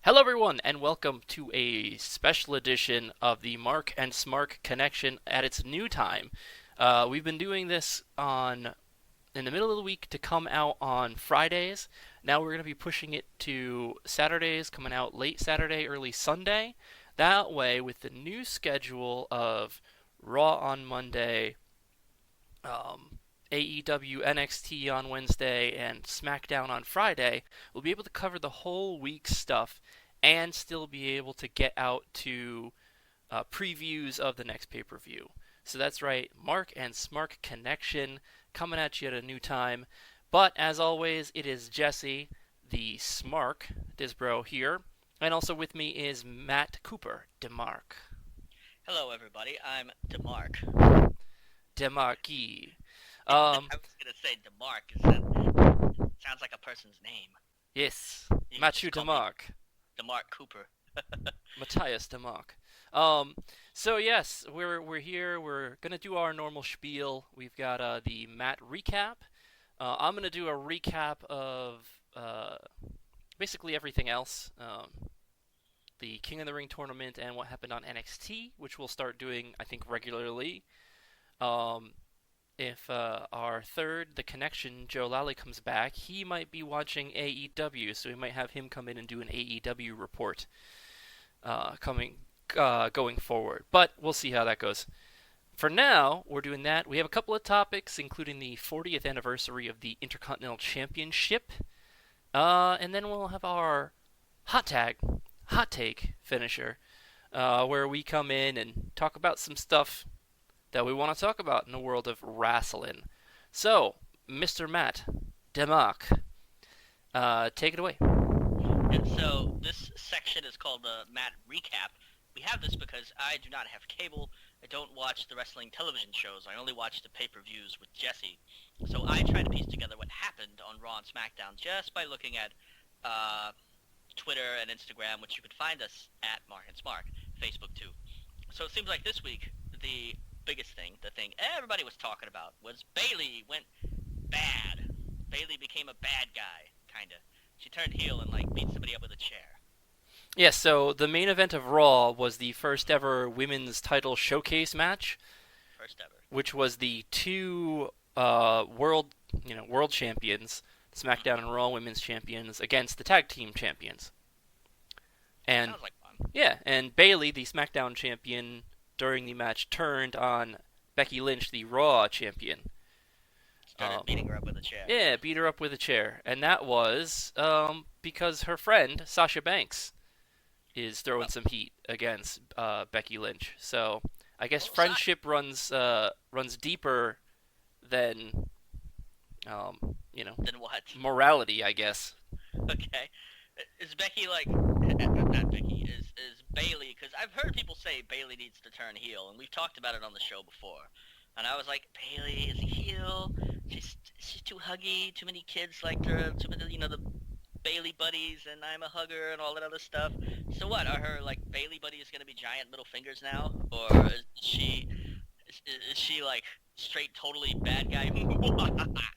Hello, everyone, and welcome to a special edition of the Mark and Smark Connection at its new time. We've been doing this on in the middle of the week to come out on Fridays. Now we're going to be pushing it to Saturdays, coming out late Saturday, early Sunday. That way, with the new schedule of Raw on Monday, AEW NXT on Wednesday, and SmackDown on Friday, we'll be able to cover the whole week's stuff and still be able to get out to previews of the next pay-per-view. So that's right, Mark and Smark Connection coming at you at a new time. But as always, it is Jesse, the Smark Disbro here, and also with me is Matt Cooper, DeMark. Hello, everybody. I'm DeMark. DeMarky. I was gonna say DeMark. That sounds like a person's name. Yes, You can Matthew just call me DeMark. DeMark Cooper. Matthias DeMark. Um, so yes, we're here. We're gonna do our normal spiel. We've got the Matt recap. I'm gonna do a recap of basically everything else. The King of the Ring tournament and what happened on NXT, which we'll start doing, I think, regularly. Um, if our third, the connection, Joe Lally, comes back, he might be watching AEW, so we might have him come in and do an AEW report going forward. But we'll see how that goes. For now, we're doing that. We have a couple of topics, including the 40th anniversary of the Intercontinental Championship, and then we'll have our hot take finisher, where we come in and talk about some stuff that we want to talk about in the world of wrestling. So, Mr. Matt Demark, take it away. And so this section is called the Matt Recap. We have this because I do not have cable. I don't watch the wrestling television shows. I only watch the pay-per-views with Jesse. So I try to piece together what happened on Raw and SmackDown just by looking at Twitter and Instagram, which you can find us at Mark and Smark, Facebook too. So it seems like this week the biggest thing, the thing everybody was talking about, was Bayley went bad. Bayley became a bad guy, kinda. She turned heel and beat somebody up with a chair. Yes, so the main event of Raw was the first ever women's title showcase match, First ever. which was the two world champions, SmackDown and Raw women's champions, against the tag team champions. And Sounds like fun. yeah, and Bayley, the SmackDown champion, during the match turned on Becky Lynch, the Raw champion. Started beating her up with a chair. Yeah, beat her up with a chair, and that was because her friend Sasha Banks is throwing Well, some heat against Becky Lynch. So I guess well, friendship runs deeper than then what? morality, I guess. Okay. Is Becky not Becky, is Bayley, because I've heard people say Bayley needs to turn heel, and we've talked about it on the show before. And I was like, Bayley is a heel. She's too huggy. Too many kids like her. Too many, the Bayley buddies, and I'm a hugger and all that other stuff. So what? Are her Bayley buddies gonna be giant middle fingers now, or is she straight totally bad guy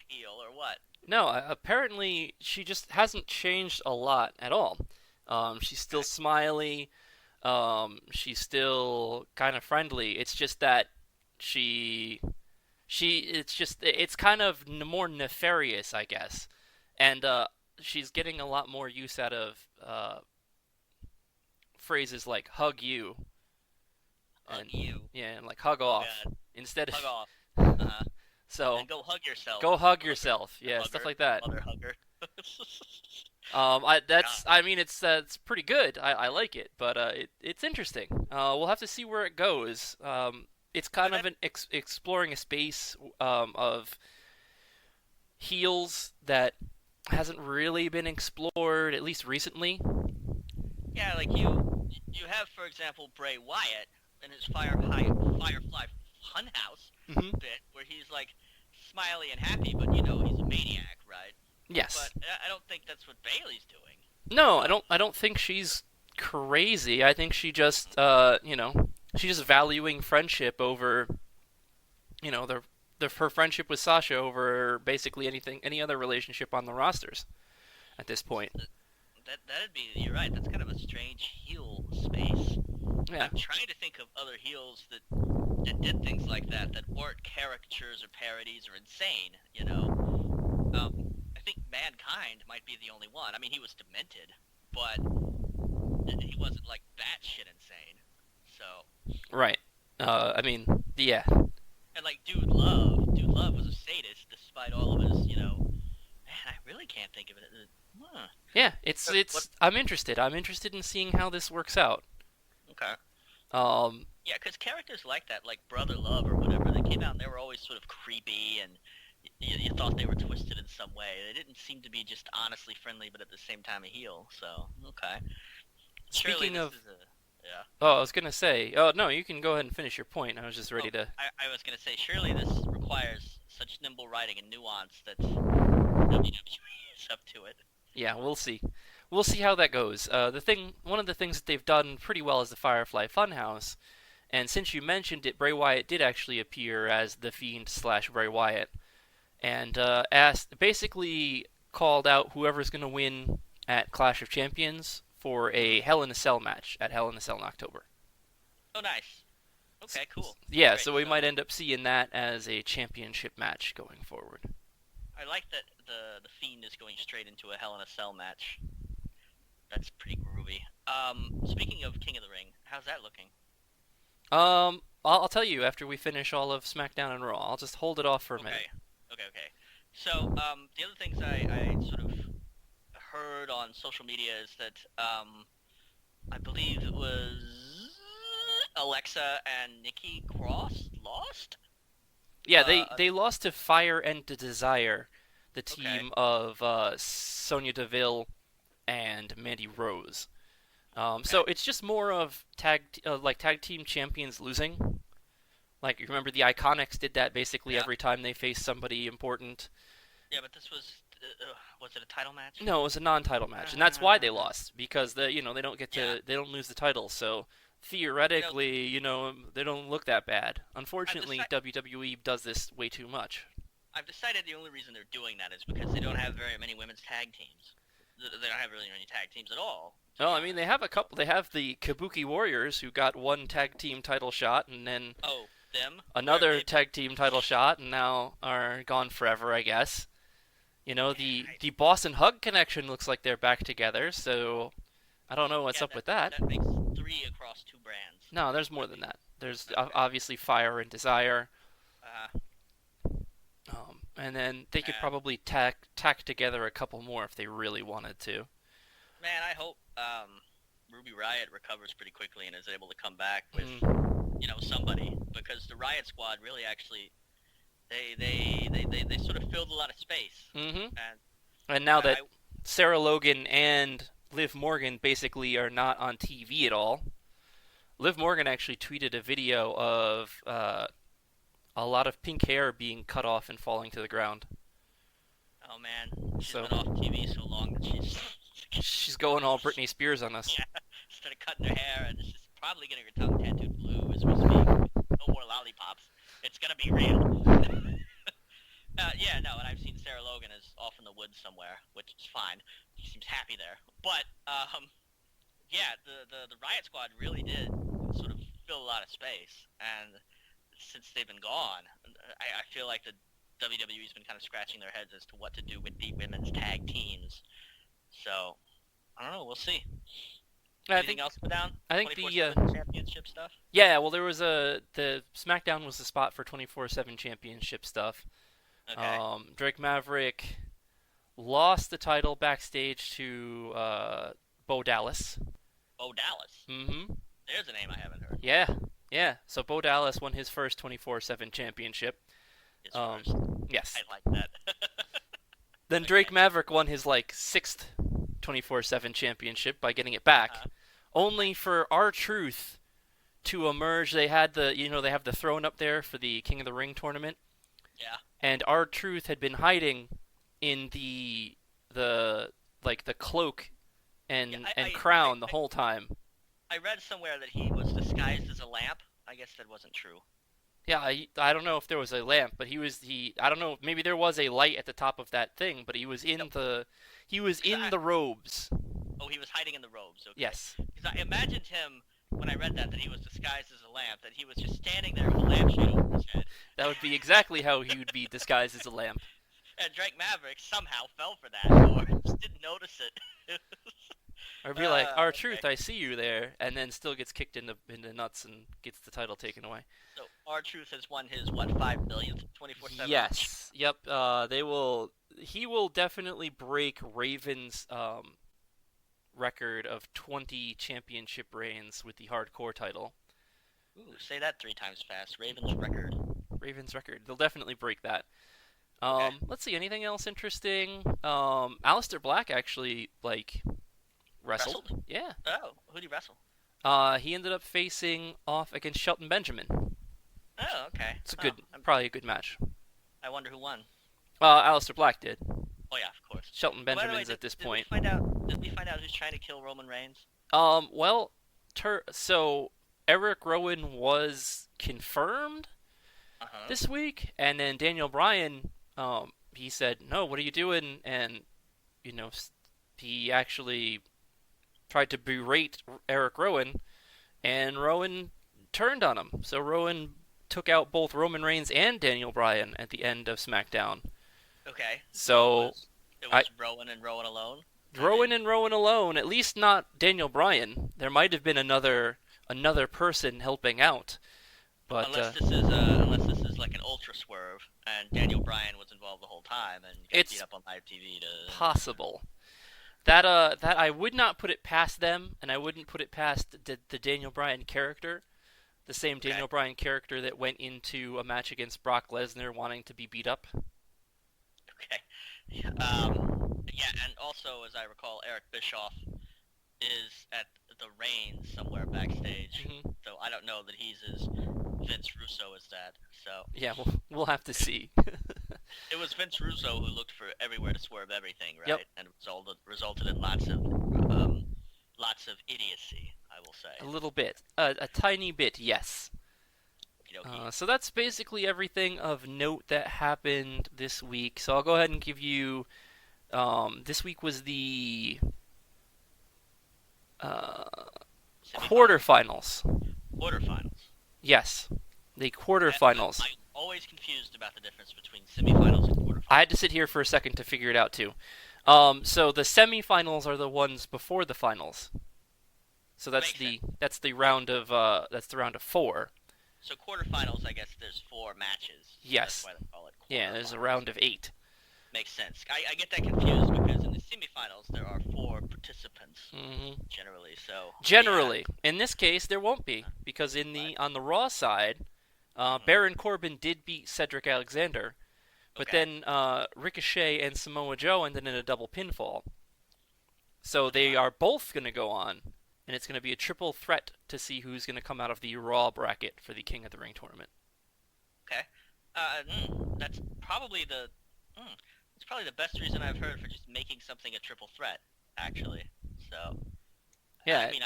heel or what? No, apparently she just hasn't changed a lot at all. She's still Okay. smiley. She's still kind of friendly. It's just that she it's kind of more nefarious, I guess. And she's getting a lot more use out of phrases like "hug you" Hug and you. yeah, and like "hug Oh off" god. instead Hug of. off. Uh-huh. So And go hug yourself. go hug Mother, yourself, yeah, stuff mother, like that. mother hugger. That's God. I mean it's pretty good. I like it, but it's interesting. We'll have to see where it goes. It's kind But of exploring a space of heels that hasn't really been explored, at least recently. yeah, you have, for example, Bray Wyatt in his Firefly Funhouse Hmm. bit, where he's smiley and happy, but he's a maniac, right? But Yes. I don't think that's what Bailey's doing. No, I don't think she's crazy. I think she just she's just valuing friendship over her friendship with Sasha over basically any other relationship on the rosters at this point. that'd be. You're right. That's kind of a strange heel space. Yeah. I'm trying to think of other heels that did things like that that weren't caricatures or parodies or insane. Um, I think Mankind might be the only one. I mean, he was demented, but he wasn't like batshit insane. So, Right. I mean, yeah. and like Dude Love was a sadist despite all of his, man, I really can't think of it. Huh. Yeah, it's What? it's I'm interested. I'm interested in seeing how this works out. Okay. Um, Yeah, because characters like that, like Brother Love or whatever, they came out and they were always sort of creepy and you thought they were twisted in some way. They didn't seem to be just honestly friendly, but at the same time a heel. So, okay. Surely Speaking this of, is a. Yeah. oh, I was gonna say, oh no, you can go ahead and finish your point. I was just Oh, ready to. I was going to say, surely this requires such nimble writing and nuance that WWE is up to it. Yeah, we'll see. We'll see how that goes. One of the things that they've done pretty well is the Firefly Funhouse. And since you mentioned it, Bray Wyatt did actually appear as the Fiend slash Bray Wyatt, and basically called out whoever's going to win at Clash of Champions for a Hell in a Cell match at Hell in a Cell in October. Oh, nice. Okay, cool. Yeah, Great. so we So might end up seeing that as a championship match going forward. I like that the Fiend is going straight into a Hell in a Cell match. That's pretty groovy. Speaking of King of the Ring, how's that looking? I'll tell you after we finish all of SmackDown and Raw. I'll just hold it off for a minute. Okay. So, the other things I sort of heard on social media is that, I believe it was Alexa and Nikki Cross lost? Yeah, Uh, they lost to Fire and to Desire, the okay, team of Sonya Deville and Mandy Rose. So okay. it's just more of tag team champions losing. Like you remember the Iconics did that basically Yeah, every time they faced somebody important. yeah, but this was it a title match? No, it was a non-title match, and that's why they lost because they don't get Yeah, to they don't lose the title. So you know, theoretically, they don't look that bad. I've Unfortunately, decided. WWE does this way too much. I've decided the only reason they're doing that is because they don't have very many women's tag teams. They don't have really many tag teams at all, to Well, be I mean, they honest. have a couple. They have the Kabuki Warriors who got one tag team title shot, and then Oh, them? Where have another they been? tag team title shot, and now are gone forever, I guess. Yeah, The Boss and Hug connection looks like they're back together, so I don't know what's yeah, up with that. that makes three across two brands. No, there's more That'd than be that. There's okay. obviously Fire and Desire, Uh, and then they could man, probably tack together a couple more if they really wanted to. man, I hope Ruby Riot recovers pretty quickly and is able to come back with Mm, somebody because the Riot Squad really actually they sort of filled a lot of space hmm and And now I that Sarah Logan and Liv Morgan basically are not on TV at all, Liv Morgan actually tweeted a video of a lot of pink hair being cut off and falling to the ground. oh man she's So been off TV so long that she's she's going all Britney Spears on us. yeah started cutting her hair and she's probably getting her tongue tattooed blue as we speak. No more lollipops. It's gonna be real. Yeah, no, and I've seen Sarah Logan is off in the woods somewhere, which is fine. She seems happy there. But yeah, the Riot Squad really did sort of fill a lot of space, and since they've been gone, I feel like the WWE's been kind of scratching their heads as to what to do with the women's tag teams. So I don't know. We'll see. I Anything think else go down? I think the 24/7 championship stuff. yeah, well there was the SmackDown was the spot for 24/7 championship stuff. Okay. Drake Maverick lost the title backstage to Bo Dallas. Bo Dallas. Mm-hmm. There's a name I haven't heard. Yeah, yeah. So Bo Dallas won his first 24/7 championship. His first. Yes. I like that. Then Drake Okay. Maverick won his like sixth 24/7 championship by getting it back, Uh, only nice. for R-Truth to emerge. They had they have the throne up there for the King of the Ring tournament, Yeah. and R-Truth had been hiding in the like the cloak Yeah. and crown the whole time. I read somewhere that he was disguised as a lamp. I guess that wasn't true. Yeah, I don't know if there was a lamp, but I don't know, maybe there was a light at the top of that thing, but he was No, in the I, robes. Oh, he was hiding in the robes. Okay, Yes, because I imagined him when I read that he was disguised as a lamp, that he was just standing there with a lampshade over his head. that would be exactly how he would be disguised as a lamp. And Drake Maverick somehow fell for that, or just didn't notice it. Or be like, "Our Okay. truth, I see you there," and then still gets kicked in the nuts and gets the title taken away. So R-Truth has won his what 5 millionth 24/7 match. Yes. Yep. They will. He will definitely break Raven's record of 20 championship reigns with the hardcore title. Ooh, say that 3 times fast. Raven's record. Raven's record. They'll definitely break that. Okay. Let's see. Anything else interesting? Aleister Black actually wrestled. Wrestled? Yeah. Oh, who'd he wrestle? He ended up facing off against Shelton Benjamin. Oh, okay. It's a Oh, good, probably a good match. I wonder who won. Aleister Black did. Oh yeah, of course. Shelton By the way, Benjamin's at this did point. we find out? Did we find out who's trying to kill Roman Reigns? Well, so Eric Rowan was confirmed Uh huh. this week, and then Daniel Bryan, he said, "No, what are you doing?" And you know, he actually tried to berate Eric Rowan, and Rowan turned on him. So Rowan took out both Roman Reigns and Daniel Bryan at the end of SmackDown. Okay. So it I, was Rowan and Rowan alone. Rowan and Rowan alone, at least not Daniel Bryan. There might have been another person helping out, but Unless this is like an ultra swerve, and Daniel Bryan was involved the whole time and got it's beat up on live TV to. possible. That I would not put it past them, and I wouldn't put it past the Daniel Bryan character, the same Okay. Daniel Bryan character that went into a match against Brock Lesnar wanting to be beat up. Okay. Yeah, and also, as I recall, Eric Bischoff is at the Reigns somewhere backstage. Hmm. So I don't know that he's as Vince Russo as that. So Yeah, we'll have to see. it was Vince Russo who looked for everywhere to swerve everything, right? Yep. And resulted in lots of idiocy, I will say. A little bit, a tiny bit, yes. Okey-dokey. So that's basically everything of note that happened this week. So I'll go ahead and give you. This week was the uh, quarterfinals. Quarterfinals. Yes, the I'm quarterfinals. always confused about the difference between semifinals and quarterfinals. I had to sit here for a second to figure it out too. So the semifinals are the ones before the finals. So that's Makes the round of four. So quarterfinals, I guess there's 4 matches. So Yes. That's why they call it Yeah, there's a quarterfinals. round of 8. Makes sense. I get that confused because in the semifinals there are 4 participants Hmm. generally. So Generally, in this case, there won't be because on the Raw side, Baron Corbin did beat Cedric Alexander, but Okay. then Ricochet and Samoa Joe ended in a double pinfall. So they are both going to go on, and it's going to be a triple threat to see who's going to come out of the Raw bracket for the King of the Ring tournament. Okay. That's probably it's probably the best reason I've heard for just making something a triple threat. Actually, so Yeah, I mean,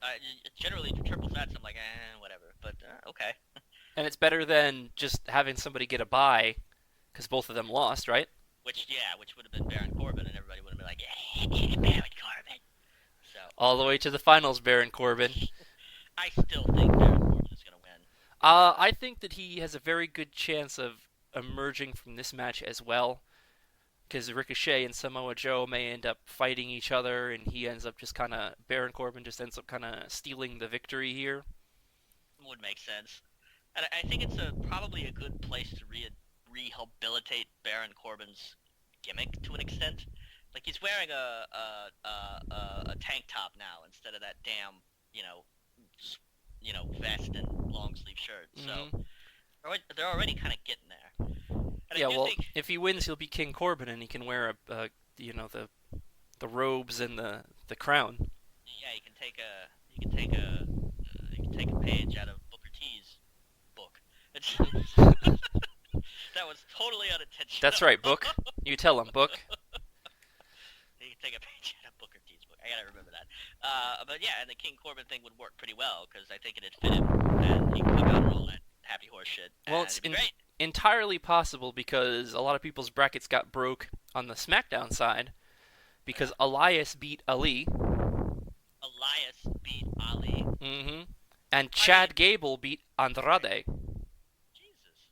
I generally triple threats. I'm like, whatever. But okay. and it's better than just having somebody get a bye because both of them lost, right? Which would have been Baron Corbin, and everybody would have been like, yeah, Baron Corbin. So All the way to the finals, Baron Corbin. I still think Baron Corbin is gonna win. I think that he has a very good chance of emerging from this match as well, because Ricochet and Samoa Joe may end up fighting each other, and Baron Corbin just ends up kind of stealing the victory here. Would make sense. And I think it's probably a good place to rehabilitate Baron Corbin's gimmick to an extent. Like he's wearing a tank top now instead of that damn vest and long sleeve shirt. So they're already kind of getting there. And Yeah, I do well, think, if he wins, he'll be King Corbin, and he can wear the robes and the crown. yeah, you can take a page out of Booker T's book. That was totally unintentional. That's right, Book. You tell him, Book. You can take a page out of Booker T's book. I gotta remember that. But yeah, and the King Corbin thing would work pretty well because I think it'd fit him, and he can come out and roll that happy horse shit. Well, And it's it'd be great. entirely possible because a lot of people's brackets got broke on the SmackDown side because Elias beat Ali, Ali. Mm-hmm. And I mean, Chad Gable beat Andrade. Jesus,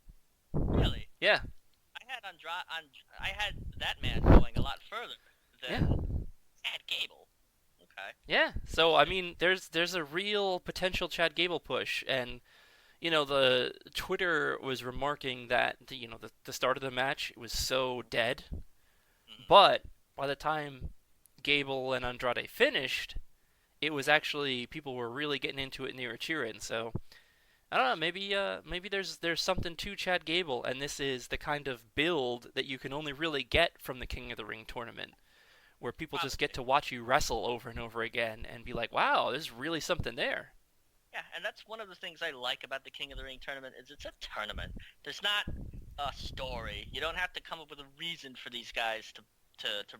really? Yeah, I had that man going a lot further yeah, than Chad Gable. Okay, yeah. So I interesting. mean, there's a real potential Chad Gable push, and the Twitter was remarking that the start of the match was so dead, Hmm. but by the time Gable and Andrade finished, it was actually people were really getting into it and they were cheering. So I don't know, maybe there's something to Chad Gable, and this is the kind of build that you can only really get from the King of the Ring tournament, where people just get Probably. to watch you wrestle over and over again and be like, wow, there's really something there. Yeah, and that's one of the things I like about the King of the Ring tournament is it's a tournament. There's not a story. You don't have to come up with a reason for these guys to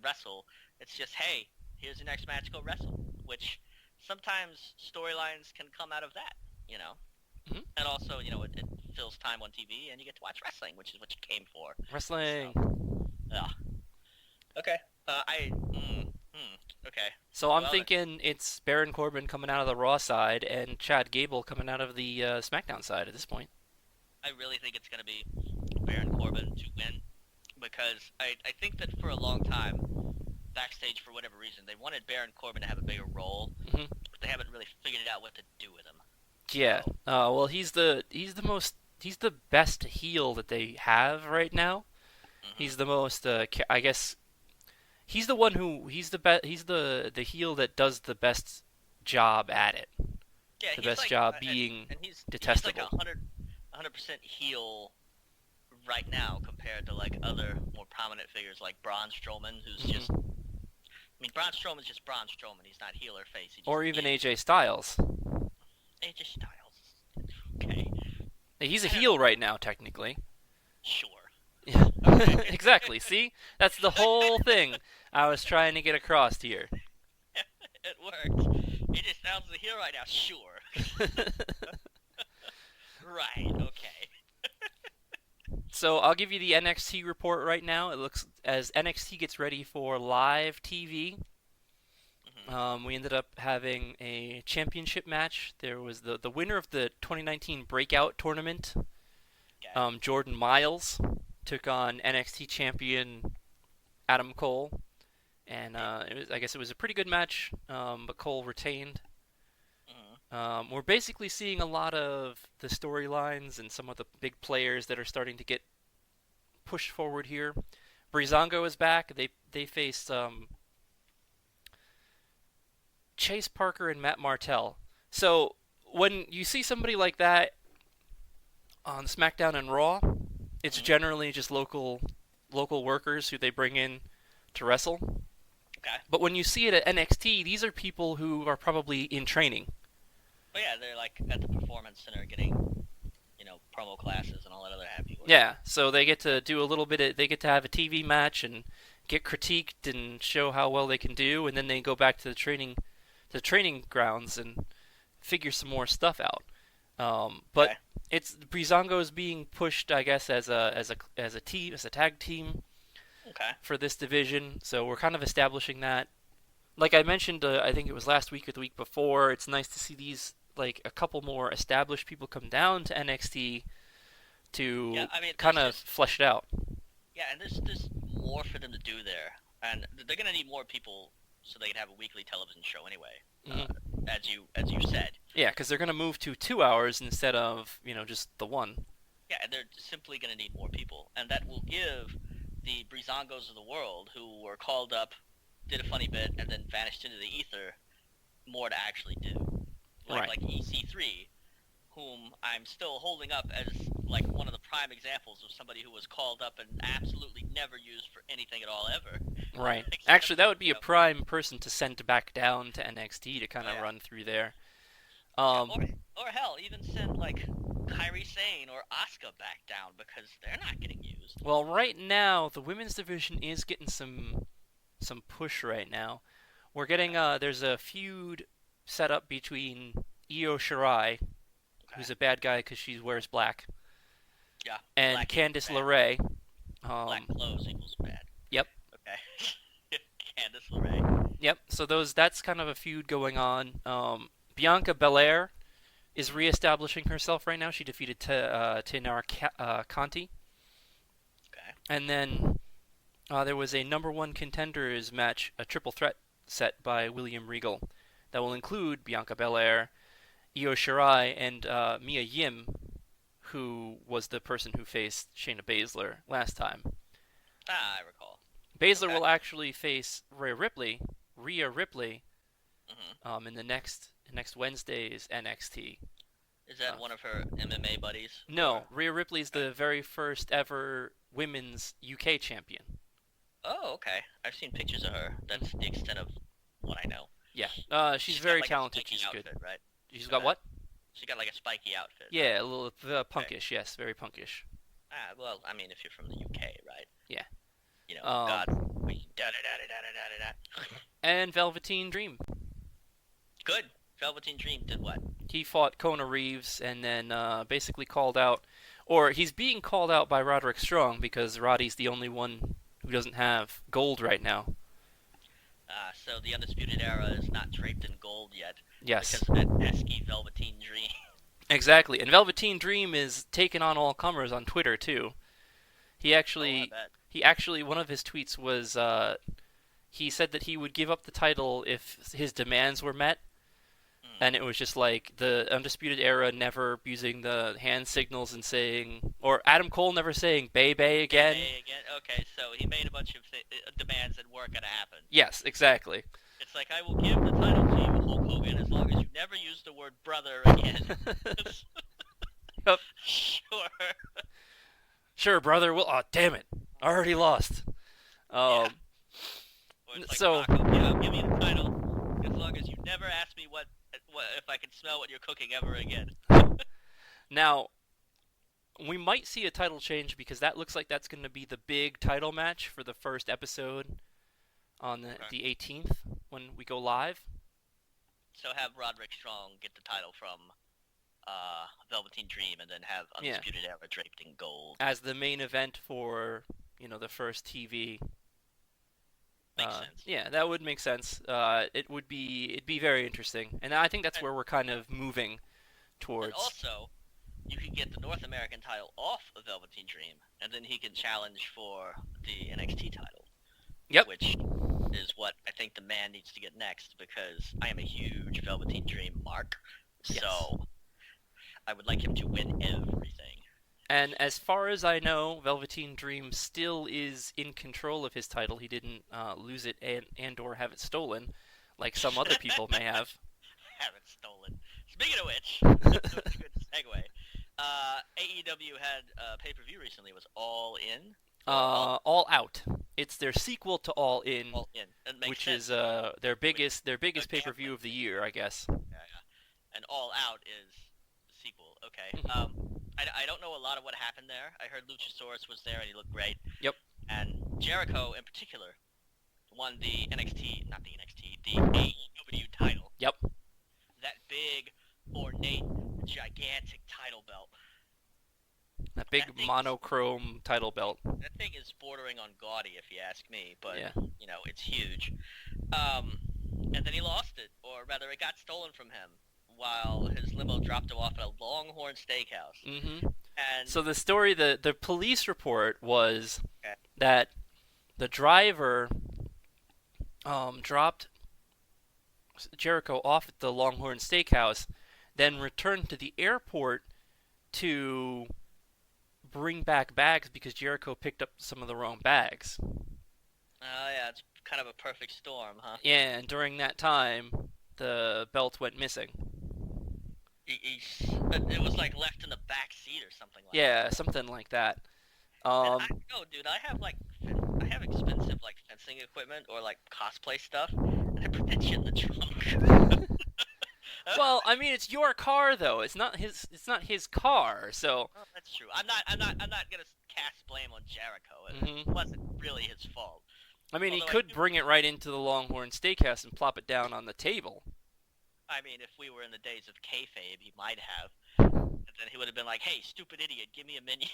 wrestle. It's just, hey, here's your next match, go wrestle. Which sometimes storylines can come out of that, you know. Hmm. And also, it fills time on TV and you get to watch wrestling, which is what you came for. Wrestling. So, yeah. Okay. Okay. So I'm Well then, thinking it's Baron Corbin coming out of the Raw side and Chad Gable coming out of the SmackDown side at this point. I really think it's going to be Baron Corbin to win because I think that for a long time, backstage for whatever reason, they wanted Baron Corbin to have a bigger role, Hmm. but they haven't really figured out what to do with him. Yeah. So, Well, he's the best heel that they have right now. hmm He's the most I guess he's the one who he's the heel that does the best job at it. yeah, The he's best like, job being and he's like detestable. 100% heel right now compared to like other more prominent figures like Braun Strowman, who's just, Hmm. Braun Strowman's just Braun Strowman. He's not heel or face. He just Or even is. AJ Styles. AJ Styles. Okay. He's a I don't heel know. right now, technically. Sure. Yeah. Okay. Exactly. See, that's the whole thing I was trying to get across here. It worked. AJ Styles is heel right now. Sure. Right. Okay. So I'll give you the NXT report right now. It looks as NXT gets ready for live TV. Hmm. We ended up having a championship match. There was the winner of the 2019 Breakout Tournament, Okay. Jordan Miles, took on NXT champion Adam Cole, and I guess it was a pretty good match, but Cole retained. Hmm. We're basically seeing a lot of the storylines and some of the big players that are starting to get pushed forward here. Breezango is back. They faced Chase Parker and Matt Martell. So when you see somebody like that on SmackDown and Raw, it's Hmm. generally just local workers who they bring in to wrestle. Okay. But when you see it at NXT, these are people who are probably in training. But yeah, they're like at the performance center getting, promo classes and all that other happy work. Yeah, so they get to do a little bit of, they get to have a TV match and get critiqued and show how well they can do, and then they go back to the training grounds and figure some more stuff out. But Okay. it's Breezango is being pushed, I guess, as a team, as a tag team Okay. for this division. So we're kind of establishing that. Like I mentioned, I think it was last week or the week before. It's nice to see these like a couple more established people come down to NXT Yeah, to I mean, kind of flesh it out. yeah, and there's more for them to do there, and they're gonna need more people so they can have a weekly television show anyway. Uh, Hmm. as you said. Yeah, because they're going to move to 2 hours instead of just the one. Yeah, and they're simply gonna need more people, and that will give the Brizongos of the world who were called up, did a funny bit, and then vanished into the ether, more to actually do. Right. Like EC3, whom I'm still holding up as like one of the prime examples of somebody who was called up and absolutely never used for anything at all ever. Right. Except, Actually, that would be a prime person to send back down to NXT to kind oh of yeah, run through there. yeah, Um, or hell, even send like Kairi Sane or Asuka back down because they're not getting used. well, right now the women's division is getting some push right now. We're getting Okay, there's a feud set up between Io Shirai, who's okay, a bad guy because she wears black, yeah, and black equals Candice bad. LeRae. Black clothes equals bad. Yep. Okay, Candice LeRae. Yep. So that's kind of a feud going on. Bianca Belair is reestablishing herself right now. She defeated Taynara Conti. Okay. And then there was a number one contenders match, a triple threat set by William Regal that will include Bianca Belair, Io Shirai, and Mia Yim, who was the person who faced Shayna Baszler last time. Ah, I recall. Baszler Okay. will actually face Rhea Ripley, Hmm. in the next Wednesday's NXT. Is that one of her MMA buddies? No, Or Rhea Ripley's the very first ever women's UK champion. oh, okay. I've seen pictures of her. That's the extent of what I know. Yeah, she's She's got very like a talented. spiky She's good. outfit, right? She's For got that. what? She got like a spiky outfit, right? Yeah, a little punkish. Yes, very punkish. Ah, well, I mean, if you're from the UK, right? Yeah. You know, Um, God, we da da da da da da da da. and Velveteen Dream. Good. Velveteen Dream did what? He fought Kona Reeves and then basically called out, or he's being called out by Roderick Strong because Roddy's the only one who doesn't have gold right now. So the Undisputed Era is not draped in gold yet Yes, because of that pesky Velveteen Dream. exactly. And Velveteen Dream is taking on all comers on Twitter too. He Oh, I actually, bet. he actually, one of his tweets was, he said that he would give up the title if his demands were met. Hmm. And it was just like the Undisputed Era never using the hand signals and saying, or Adam Cole never saying "Bay Bay" again. Again. Okay, so he made a bunch of demands that weren't gonna happen. Yes, exactly. It's like I will give the title to you, Hulk Hogan, as long as you never use the word brother again. Yep. Sure. Sure, brother. Well, oh, damn it, I already lost. Yeah. Or it's like, So, Rock, okay, I'll give you the title as long as you never ask me what if I can smell what you're cooking ever again. now we might see a title change because that looks like that's going to be the big title match for the first episode on Okay. the 18th when we go live. So have Roderick Strong get the title from Velveteen Dream, and then have Yeah. Undisputed Era draped in gold. As the main event for the first TV. Makes sense. Yeah, that would make sense. It'd be very interesting, and I think that's And- where we're kind of moving And towards. also, you can get the North American title off of Velveteen Dream, and then he can challenge for the NXT title. Yep. Which is what I think the man needs to get next, because I am a huge Velveteen Dream mark. Yes. So I would like him to win everything. And as far as I know, Velveteen Dream still is in control of his title. He didn't lose it and or have it stolen, like some other people may have. Have it stolen. Speaking of which, that's a good segue. AEW had a pay-per-view recently. It was All In. All Out. It's their sequel to All In, All In. It makes which sense. is their biggest pay-per-view gambling of the year, I guess. Yeah. And All Out is the sequel. Okay. I don't know a lot of what happened there. I heard Luchasaurus was there and he looked great. Yep. And Jericho in particular won the AEW title. Yep. That big, ornate, gigantic title belt. That big That thing's- monochrome title belt. That thing is bordering on gaudy, if you ask me. But Yeah. it's huge. And then he lost it, or rather, it got stolen from him while his limo dropped him off at a Longhorn Steakhouse. Mm-hmm. And So the story, the police report was Okay. that the driver dropped Jericho off at the Longhorn Steakhouse, then returned to the airport to bring back bags because Jericho picked up some of the wrong bags. yeah, it's kind of a perfect storm, huh? Yeah, and during that time, the belt went missing. It was like left in the back seat or something like that. Yeah, something like that. And dude, I have expensive like fencing equipment or like cosplay stuff, and I put that shit in the trunk. Well, I mean, it's your car though. It's not his. It's not his car. So. Oh, that's true. I'm not gonna cast blame on Jericho. It Mhm. wasn't really his fault. I mean, he Although I could do- bring it right into the Longhorn Steakhouse and plop it down on the table. I mean, if we were in the days of kayfabe, he might have. And then he would have been like, "Hey, stupid idiot, give me a menu."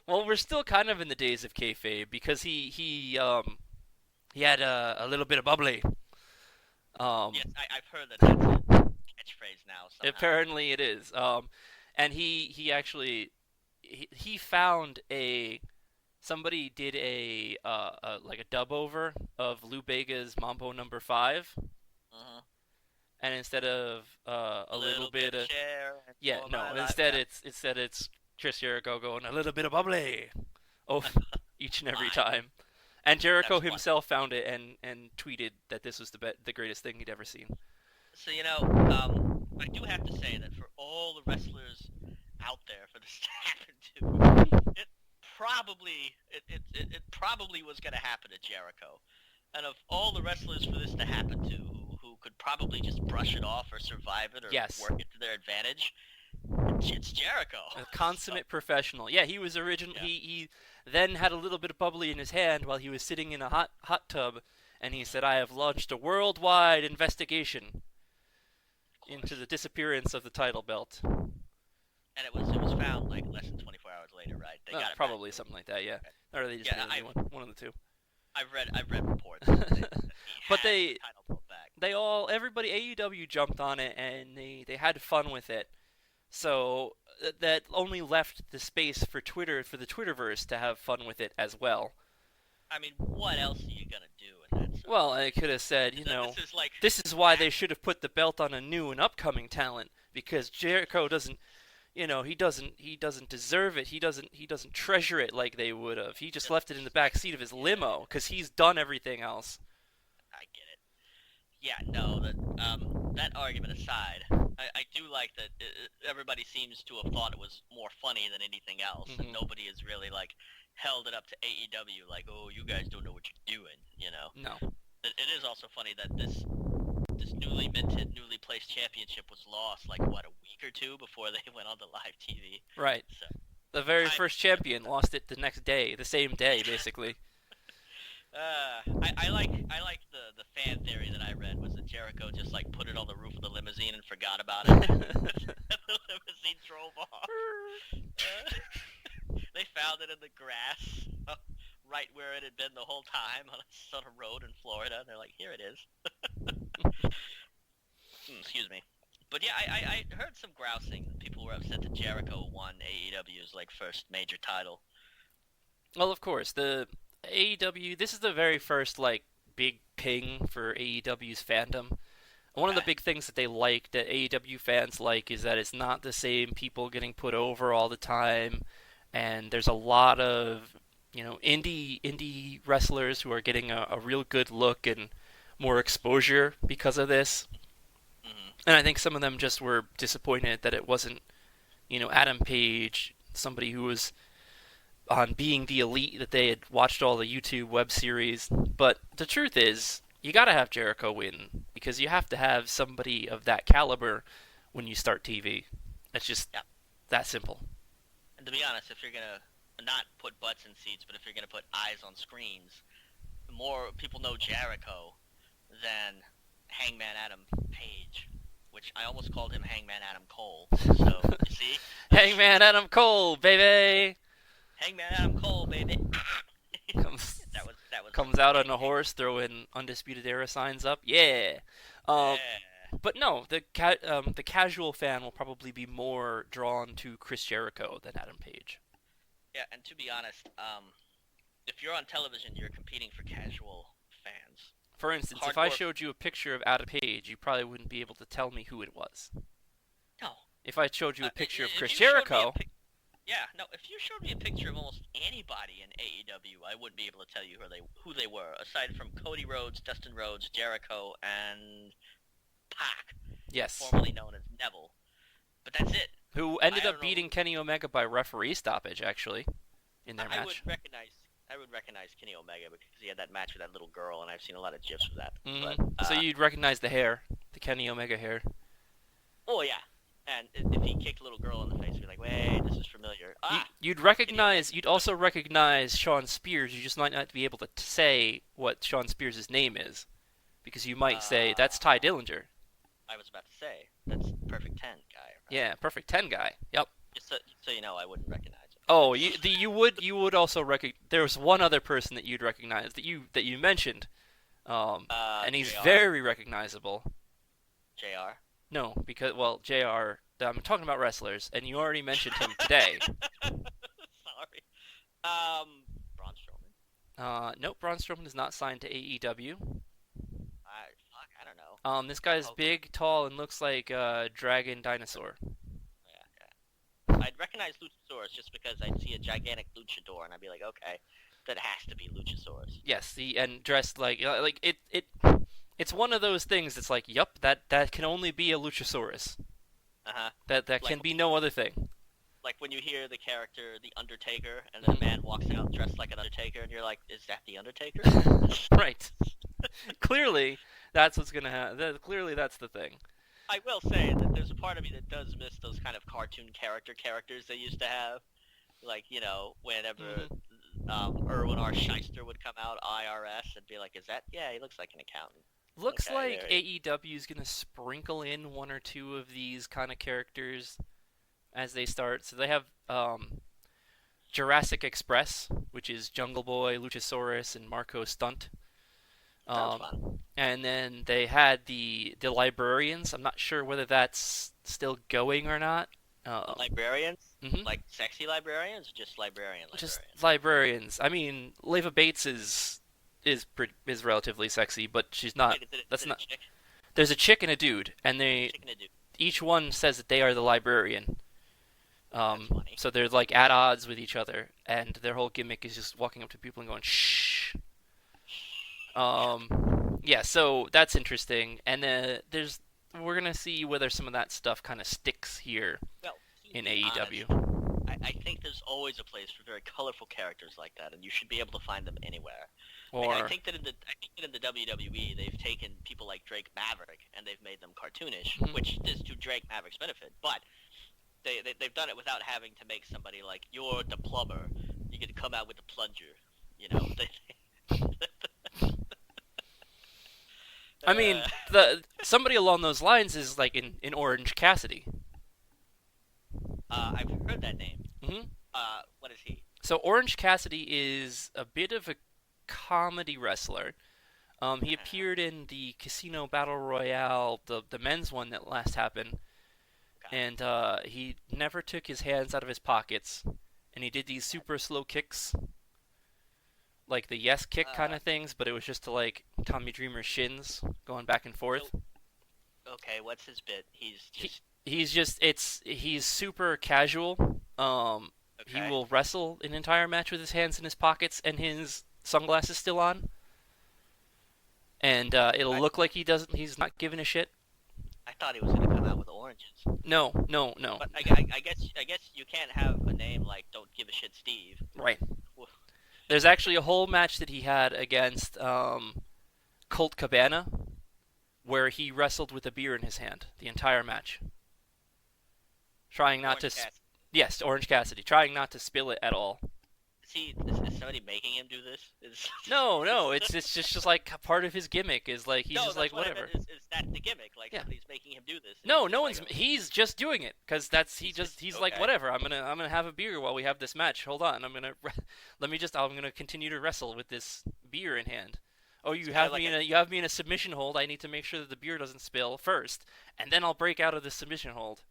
Well, we're still kind of in the days of kayfabe because he had a little bit of bubbly. Yes, I've heard that. That's it. catchphrase now somehow. Apparently it is. And he actually he found a somebody did a like a dub over of Lou Bega's Mambo Number Five, Hmm. and instead of A a little little bit bit of of share yeah, for no, my life. instead Yeah. it's Chris Jericho going a little bit of bubbly, oh, each and every My, time. And that Jericho was funny. himself found it and tweeted that this was the greatest thing he'd ever seen. So I do have to say that for all the wrestlers out there for this to happen to, it it probably was going to happen to Jericho. And of all the wrestlers for this to happen to, who could probably just brush it off or survive it or Yes, work it to their advantage, it's Jericho. a So consummate professional. Yeah, he was original. yeah, He then had a little bit of bubbly in his hand while he was sitting in a hot tub, and he said, "I have launched a worldwide investigation of into course. the disappearance of the title belt." And it was found like less than 24 hours later, right? They got it back. Probably something like that. Yeah, Okay. or they just Yeah, made a new one. One of the two. I've read reports that he But had the title belt back. everybody AEW jumped on it and they had fun with it. So that only left the space for Twitter, for the Twitterverse to have fun with it as well. I mean, what else are you gonna do in that Well, I could have said, This is like this is why they should have put the belt on a new and upcoming talent, because Jericho doesn't, he doesn't deserve it. He doesn't treasure it like they would have. He just left it in the back seat of his limo because he's done everything else. I get it. Yeah, no, that argument aside, I do like that everybody seems to have thought it was more funny than anything else, and Mhm. nobody has really like held it up to AEW like, oh, you guys don't know what you're doing, you know. No. It is also funny that this newly minted, newly placed championship was lost like what, a week or two before they went on the live TV. Right. So The very kind of first champion lost it the next day, the same day, basically. I like the fan theory that I read was that Jericho just like put it on the roof of the limousine and forgot about it. The limousine drove off. They found it in the grass, right where it had been the whole time on a road in Florida. And they're like, here it is. Excuse me. But yeah, I heard some grousing. People were upset that Jericho won AEW's like first major title. Well, of course, the AEW. This is the very first like big ping for AEW's fandom. One of the Okay. big things that they like, that AEW fans like, is that it's not the same people getting put over all the time, and there's a lot of indie wrestlers who are getting a real good look and more exposure because of this. Hmm. And I think some of them just were disappointed that it wasn't, Adam Page, somebody who was on Being the Elite, that they had watched all the YouTube web series. But the truth is, you gotta have Jericho win because you have to have somebody of that caliber when you start TV. It's just Yeah. that simple. And to be honest, if you're gonna not put butts in seats, but if you're gonna put eyes on screens, more people know Jericho than Hangman Adam Page, which I almost called him Hangman Adam Cole. So you see, Hangman Adam Cole, baby, Hangman Adam Cole, baby. comes that was comes out on a horse, throwing Undisputed Era signs up. Yeah. Um, Yeah. but no, the casual fan will probably be more drawn to Chris Jericho than Adam Page. Yeah, and to be honest, if you're on television, you're competing for casual fans. For instance, if I Hardcore. showed you a picture of Adam Page, you probably wouldn't be able to tell me who it was. No. If I showed you a picture of If Chris you showed me a Jericho, yeah, no. If you showed me a picture of almost anybody in AEW, I wouldn't be able to tell you who they were, aside from Cody Rhodes, Dustin Rhodes, Jericho, and Pac, yes, formerly known as Neville. But that's it. who ended I up don't know. beating Kenny Omega by referee stoppage, actually, in their I match. would recognize Kenny Omega because he had that match with that little girl, and I've seen a lot of gifs of that. So But you'd recognize the hair, the Kenny Omega hair. oh yeah, and if he kicked a little girl in the face, you'd be like, wait, this is familiar. You'd also recognize Sean Spears. You just might not be able to say what Sean Spears' name is, because you might say that's Ty Dillinger. I was about to say that's Perfect 10 guy. Right? Yeah, Perfect 10 guy. Yep. Just so you know, I wouldn't recognize him. Oh, you would also recognize. There's one other person that you'd recognize that you mentioned, and he's JR. very recognizable. JR. No, because well, JR. I'm talking about wrestlers, and you already mentioned him today. Sorry. Um, Braun Strowman. Nope, Braun Strowman is not signed to AEW. I don't know. This guy's Hogan. big, tall, and looks like a dragon dinosaur. Yeah, yeah. I'd recognize Luchasaurus just because I'd see a gigantic luchador and I'd be like, okay, that has to be Luchasaurus. Yes, and dressed like it's one of those things that's like, yup, that can only be a Luchasaurus. Uh huh. That Like can be no other thing. like when you hear the character The Undertaker and then a man walks out dressed like an Undertaker and you're like, is that The Undertaker? Right. Clearly, that's what's gonna happen. Clearly, that's the thing. I will say that there's a part of me that does miss those kind of cartoon characters they used to have. Like, whenever Hmm. Erwin R. Shyster would come out, IRS, and be like, is that? Yeah, he looks like an accountant. Looks Okay, like there. AEW is gonna sprinkle in one or two of these kind of characters as they start. So they have Jurassic Express, which is Jungle Boy, Luchasaurus, and Marco Stunt. Sounds Um, fun. and then they had the librarians. I'm not sure whether that's still going or not. The Um, librarians? mhm. Like sexy librarians or just librarian Just librarians? librarians. I mean, Leva Bates is relatively sexy, but she's not. Wait, is That's it a not. chick? There's a chick and a dude, and they Chick and a dude. each one says that they are the librarian. That's funny. So they're like at odds with each other, and their whole gimmick is just walking up to people and going shh. Yeah, so that's interesting, and we're gonna see whether some of that stuff kind of sticks here Well, to in be honest, AEW, I think there's always a place for very colorful characters like that, and you should be able to find them anywhere. I or think that in the WWE they've taken people like Drake Maverick and they've made them cartoonish, Mhm. which is to Drake Maverick's benefit. But they've done it without having to make somebody like you're the plumber, you get to come out with the plunger. You know, I mean, uh, the somebody along those lines is like in Orange Cassidy. I've heard that name. Hmm. What is he? So Orange Cassidy is a bit of a comedy wrestler. He appeared in the Casino Battle Royale, the men's one that last happened, Okay. and he never took his hands out of his pockets, and he did these super slow kicks, like the yes kick kind Uh, of things, but it was just to like Tommy Dreamer's shins going back and so forth. okay, what's his bit? He's He just he's super casual. He okay. will wrestle an entire match with his hands in his pockets and his sunglasses still on, and it'll I look like he's not giving a shit. I thought he was gonna come out with oranges. No, no, no. But I guess you can't have a name like Don't Give a Shit Steve. Right. Woof. There's actually a whole match that he had against Colt Cabana where he wrestled with a beer in his hand the entire match, trying not to. Orange Cassidy. Yes, Orange Cassidy, trying not to spill it at all. Is somebody making him do this? No, no, it's just like part of his gimmick is like he's No, just that's like what I whatever. meant. Is that the gimmick? Like Yeah. somebody's making him do this, and he's No, just no like, one's. He's just doing it because that's he's just he's like okay. whatever. I'm gonna have a beer while we have this match. Hold on, I'm gonna continue to wrestle with this beer in hand. Oh, It's kind of like you have me in a submission hold. I need to make sure that the beer doesn't spill first, and then I'll break out of the submission hold.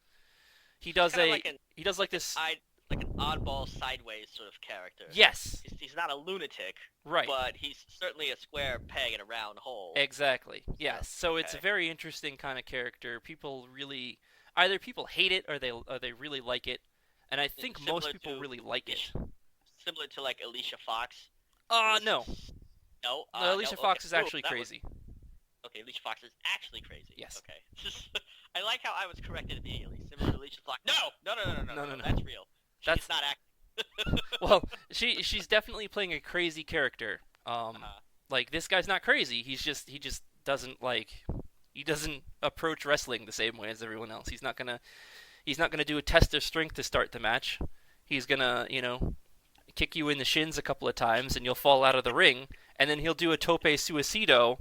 He he's does kind of a he does like this. like an oddball sideways sort of character. Yes, He's not a lunatic, right. but he's certainly a square peg in a round hole. Exactly. Yes. So it's a Okay. very interesting kind of character. People really either people hate it or they really like it, and I It's think most similar people to really like it. similar to like Alicia Fox. No. No, No, no. Alicia Okay. Fox is Ooh, actually that was crazy. okay. Alicia Fox is actually crazy. Yes. Okay. I like how I was corrected immediately. Similar to Alicia Fox. No, no, no, no, no, No, no, no, no. no. That's real. That's She's not acting. well, she's definitely playing a crazy character. Uh-huh. Like this guy's not crazy. He just doesn't he doesn't approach wrestling the same way as everyone else. He's not gonna do a test of strength to start the match. He's gonna kick you in the shins a couple of times and you'll fall out of the ring, and then he'll do a tope suicido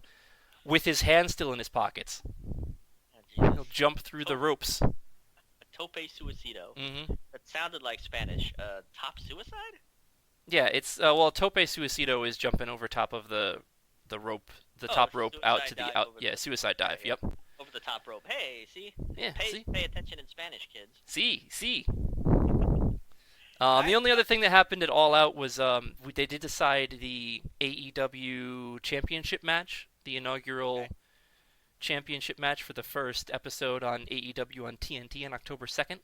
with his hands still in his pockets. Oh, He'll Jesus. jump through the ropes. A tope suicido. Hmm. That sounded like Spanish. Top suicide? Yeah, it's tope suicido is jumping over top of the rope, the Oh, top rope out suicide to the dive out. over Yeah, the. suicide dive. Okay, yeah. Yep. Over the top rope. Hey, see? Yeah, see? Pay attention in Spanish, kids. See. The Alright, only other thing that happened at All Out was they did decide the AEW Championship match, the inaugural okay, championship match for the first episode on AEW on TNT on October 2nd.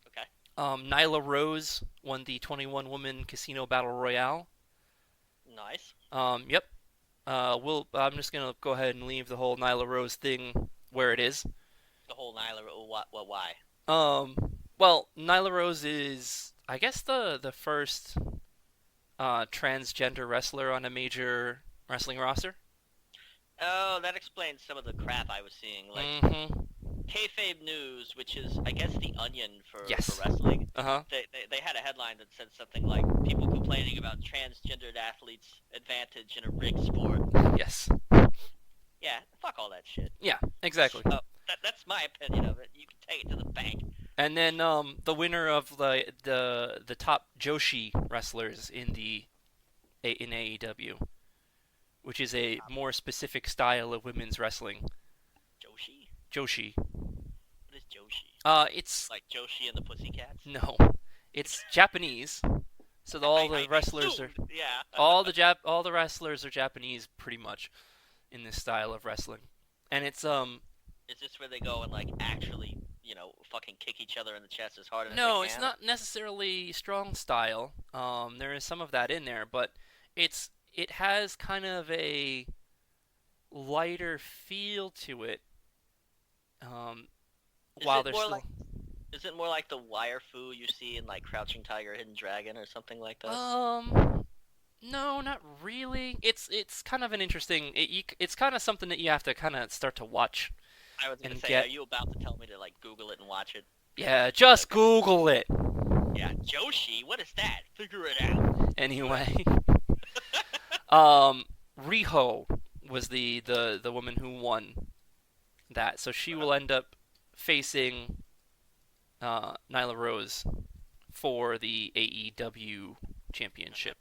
okay. Nyla Rose won the 21-woman Casino Battle Royale. Nice. Yep. I'm just gonna go ahead and leave the whole Nyla Rose thing where it is. The whole Nyla, why? Um, well, Nyla Rose is, I guess, the first transgender wrestler on a major wrestling roster. Oh, that explains some of the crap I was seeing. Like, Mm-hmm. kayfabe news, which is, I guess, the Onion Yes. for wrestling. Uh-huh. They had a headline that said something like, people complaining about transgendered athletes' advantage in a rigged sport. Yes. Yeah, fuck all that shit. Yeah, exactly. So, that's my opinion of it. You can take it to the bank. And then the winner of the top Joshi wrestlers in AEW, which is a more specific style of women's wrestling. Joshi? Joshi. What is Joshi? It's Like Joshi and the Pussycats? no, it's Japanese. So all the wrestlers are Yeah. all the wrestlers are Japanese pretty much in this style of wrestling. And it's Is this where they go and like actually, fucking kick each other in the chest as hard as no, they it's can? not necessarily strong style. There is some of that in there, but it has kind of a lighter feel to it. Is While it they're more still like Is it more like the wire fu you see in like Crouching Tiger, Hidden Dragon, or something like that? no, not really. It's kind of an interesting. It's kind of something that you have to kind of start to watch I was gonna and say, get. are you about to tell me to like Google it and watch it? Yeah, just Google it. Yeah, Joshi, what is that? Figure it out. Anyway, Riho was the woman who won that, so she will end up facing Nyla Rose for the AEW championship.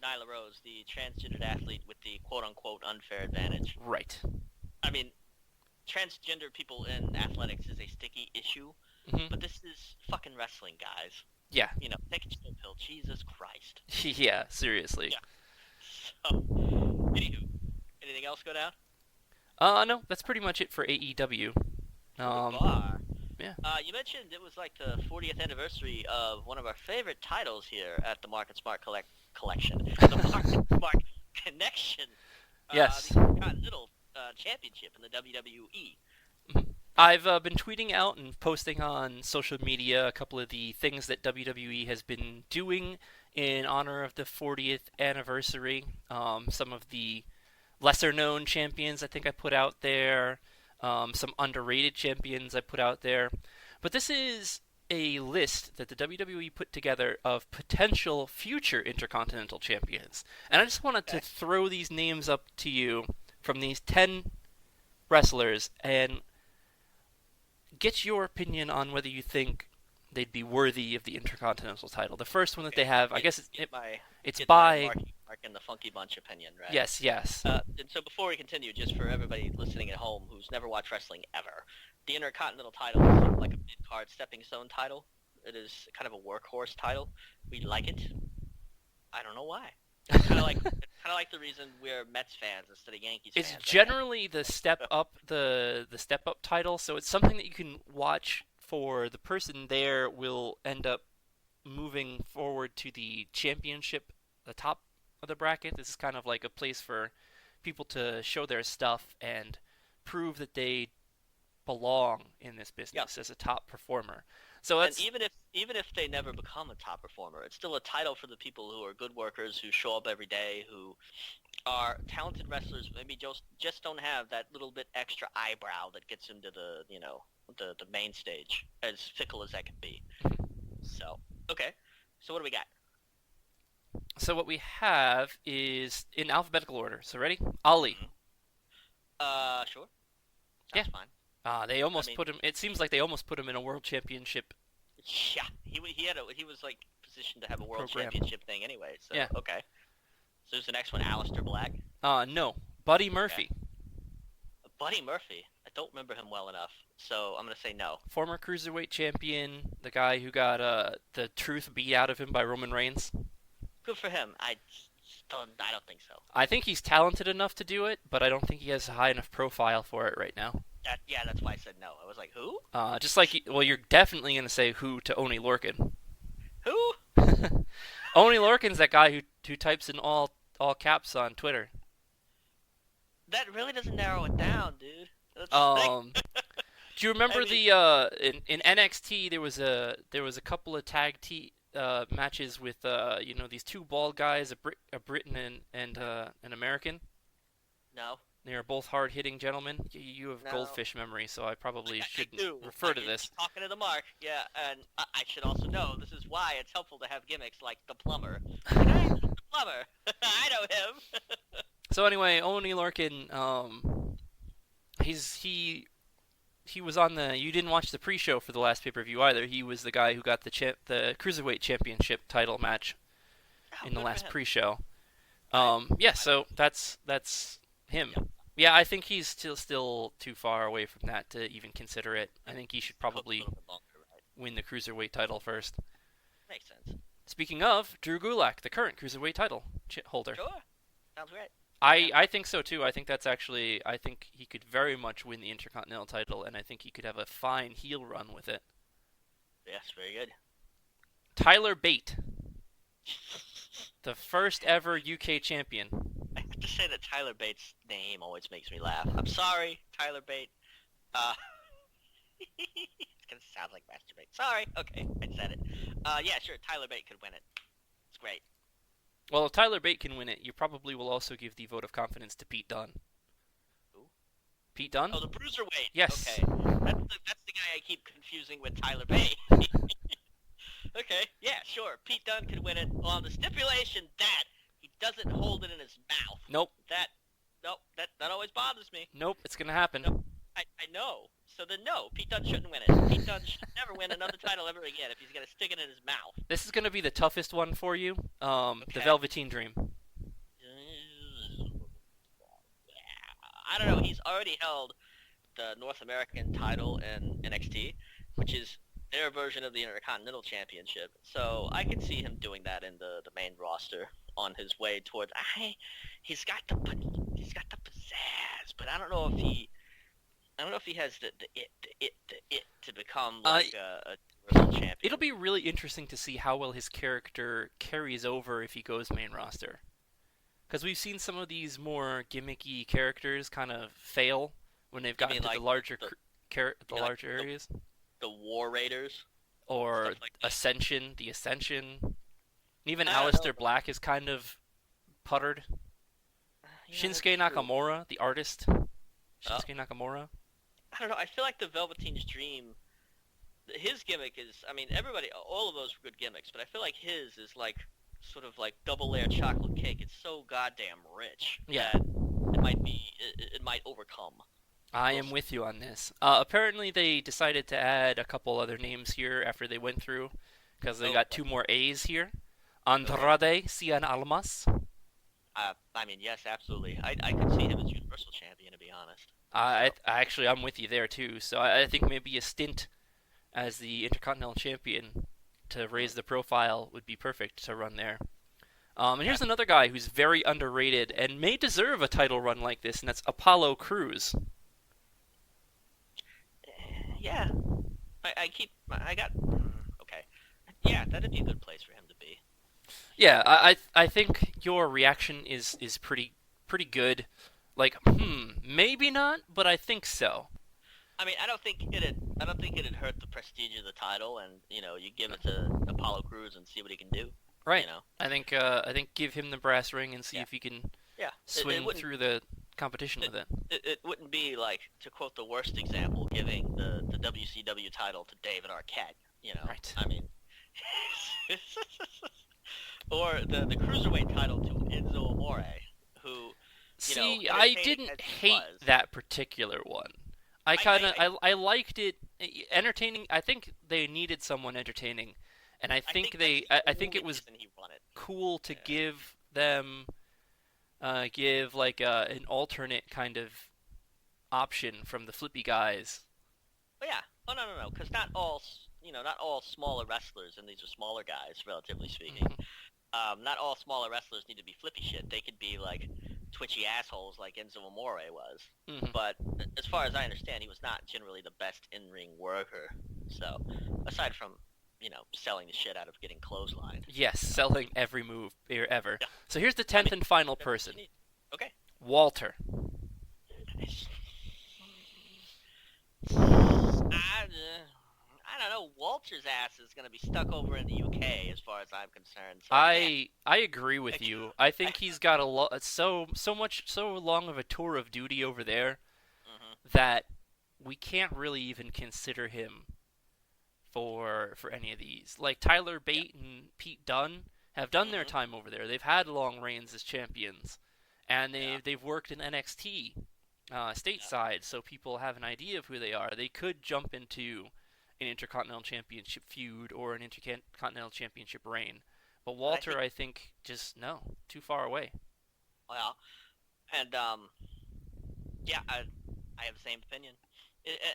Nyla Rose, the transgendered athlete with the quote-unquote unfair advantage. Right. I mean, transgender people in athletics is a sticky issue, Hmm. but this is fucking wrestling, guys. Yeah. Take a chill pill. Jesus Christ. Yeah, seriously. Yeah. So, anywho, anything else go down? No, that's pretty much it for AEW. Bar. Yeah. You mentioned it was like the 40th anniversary of one of our favorite titles here at the Mark and Smart collection, the Mark and Smart Connection. Yes. The Intercontinental Championship in the WWE. I've been tweeting out and posting on social media a couple of the things that WWE has been doing in honor of the 40th anniversary. Some of the lesser-known champions I think I put out there, some underrated champions I put out there. But this is a list that the WWE put together of potential future Intercontinental champions. And I just wanted to throw these names up to you from these 10 wrestlers and get your opinion on whether you think they'd be worthy of the Intercontinental title. The first one that they have, I guess it's by Mark and the Funky Bunch opinion, right? Yes. And so before we continue, just for everybody listening at home who's never watched wrestling ever, the Intercontinental title is sort of like a mid-card stepping stone title. It is kind of a workhorse title. We like it. I don't know why. It's kind of like the reason we're Mets fans instead of Yankees It's fans. generally the step up the step up title, so it's something that you can watch for the person there will end up moving forward to the championship, the top of the bracket. This is kind of like a place for people to show their stuff and prove that they belong in this business as a top performer. So that's And even if they never become a top performer, it's still a title for the people who are good workers, who show up every day, who are talented wrestlers. Maybe just don't have that little bit extra eyebrow that gets them to the main stage, as fickle as that can be. So okay, so what do we got? So what we have is in alphabetical order. So ready? Ali. Sure. Sounds fine. They almost put him. It seems like they almost put him in a world championship. Yeah, he was like positioned to have a world program. championship thing anyway. So Yeah. okay. So who's the next one? Aleister Black. No, Buddy Murphy. Buddy Murphy. I don't remember him well enough, so I'm gonna say no. Former cruiserweight champion, the guy who got the truth beat out of him by Roman Reigns. Good for him. I don't think so. I think he's talented enough to do it, but I don't think he has a high enough profile for it right now. Yeah, that's why I said no. I was like, who? Just like, well, you're definitely going to say who to Oni Lorcan. Who? Oni Lorcan's that guy who types in all caps on Twitter. That really doesn't narrow it down, dude. That's Do you remember I mean, in NXT there was a couple of matches with these two bald guys, a Briton and an American. no, They are both hard hitting gentlemen. You have no. goldfish memory, so I probably I shouldn't do. refer to this. Talking to the mark, yeah, and I should also know this is why it's helpful to have gimmicks like the plumber. Like, I know the plumber. I know him. So anyway, Oni Lorcan, he was on the. You didn't watch the pre-show for the last pay-per-view either. He was the guy who got the cruiserweight championship title match Oh, in the good for last him. pre-show. I, Yeah, so that's him. yeah, Yeah, I think he's still too far away from that to even consider it. I think he should hope a probably little bit longer, right? win the cruiserweight title first. Makes sense. Speaking of, Drew Gulak, the current cruiserweight title holder. Sure. Sounds great. I think so too. I think I think he could very much win the Intercontinental title, and I think he could have a fine heel run with it. Yes, very good. Tyler Bate, the first ever UK champion. I have to say that Tyler Bates' name always makes me laugh. I'm sorry, Tyler Bate. It's gonna sound like masturbate. Sorry. Okay, I said it. Yeah, sure. Tyler Bate could win it. It's great. Well, if Tyler Bate can win it, you probably will also give the vote of confidence to Pete Dunne. Who? Pete Dunne? Oh, the bruiserweight. Yes. Okay. That's the guy I keep confusing with Tyler Bate. Okay. Yeah, sure. Pete Dunne could win it on the stipulation that he doesn't hold it in his mouth. Nope. Nope. That always bothers me. Nope. It's gonna happen. Nope. I know. So then no, Pete Dunne shouldn't win it. Pete Dunne should never win another title ever again if he's gonna stick it in his mouth. This is gonna be the toughest one for you. The Okay. Velveteen Dream. I don't know. He's already held the North American title in NXT, which is their version of the Intercontinental Championship. So I could see him doing that in the main roster on his way towards. He's got the pizzazz, but I don't know if he has the it to become like a universal champion. It'll be really interesting to see how well his character carries over if he goes main roster. Because we've seen some of these more gimmicky characters kind of fail when they've gotten to like the larger like larger areas. the War Raiders Or stuff like that. Ascension, the Ascension. Even I don't Aleister know. Black is kind of puttered. Yeah, Shinsuke that's true. Nakamura, the artist. Shinsuke Nakamura. I don't know. I feel like the Velveteen's Dream, his gimmick is. I mean, all of those were good gimmicks, but I feel like his is like sort of like double layer chocolate cake. It's so goddamn rich Yeah. that it might overcome. I am with you on this. Apparently, they decided to add a couple other names here after they went through, because they got 2 more A's here. Andrade Cien Almas. I mean, yes, absolutely. I could see him as Universal Champion, to be honest. I'm with you there too. So I think maybe a stint as the Intercontinental Champion to raise the profile would be perfect to run there. And here's another guy who's very underrated and may deserve a title run like this, and that's Apollo Crews. Yeah. Okay. Yeah, that'd be a good place for him to be. Yeah, I think your reaction is pretty good. Like, maybe not, but I think so. I mean, I don't think it'd hurt the prestige of the title, and you give it to Apollo Crews and see what he can do. Right. You know. I think give him the brass ring and see if he can Yeah. swing through the competition with it. It wouldn't be like, to quote the worst example, giving the WCW title to David Arquette. Right. I mean, or the cruiserweight title to Enzo Amore, who. See, I didn't hate that particular one. I liked it. Entertaining. I think they needed someone entertaining, and I think it was cool to give them, like an alternate kind of option from the flippy guys. But yeah. Oh no, because not all smaller wrestlers, and these are smaller guys, relatively speaking. Hmm. Not all smaller wrestlers need to be flippy shit. They could be like twitchy assholes like Enzo Amore was. Hmm. But as far as I understand, he was not generally the best in-ring worker. So, aside from, selling the shit out of getting clotheslined. Yes, selling every move ever. Yeah, So here's the I 10th mean, and final that's what person, you need. Okay. Walter. I don't know. Walter's ass is gonna be stuck over in the UK as far as I'm concerned. So I can't. I agree with you. I I, think he's got so long of a tour of duty over there mhm. that we can't really even consider him for any of these. Like Tyler Yeah. Bate and Pete Dunne have done their Mhm. time over there. They've had long reigns as champions, and Yeah. they've worked in NXT Yeah. stateside, so people have an idea of who they are. They could jump into an Intercontinental Championship feud or an Intercontinental Championship reign. But But I Walter, think. I think, just no, too far away. Well, and yeah, I have the same opinion.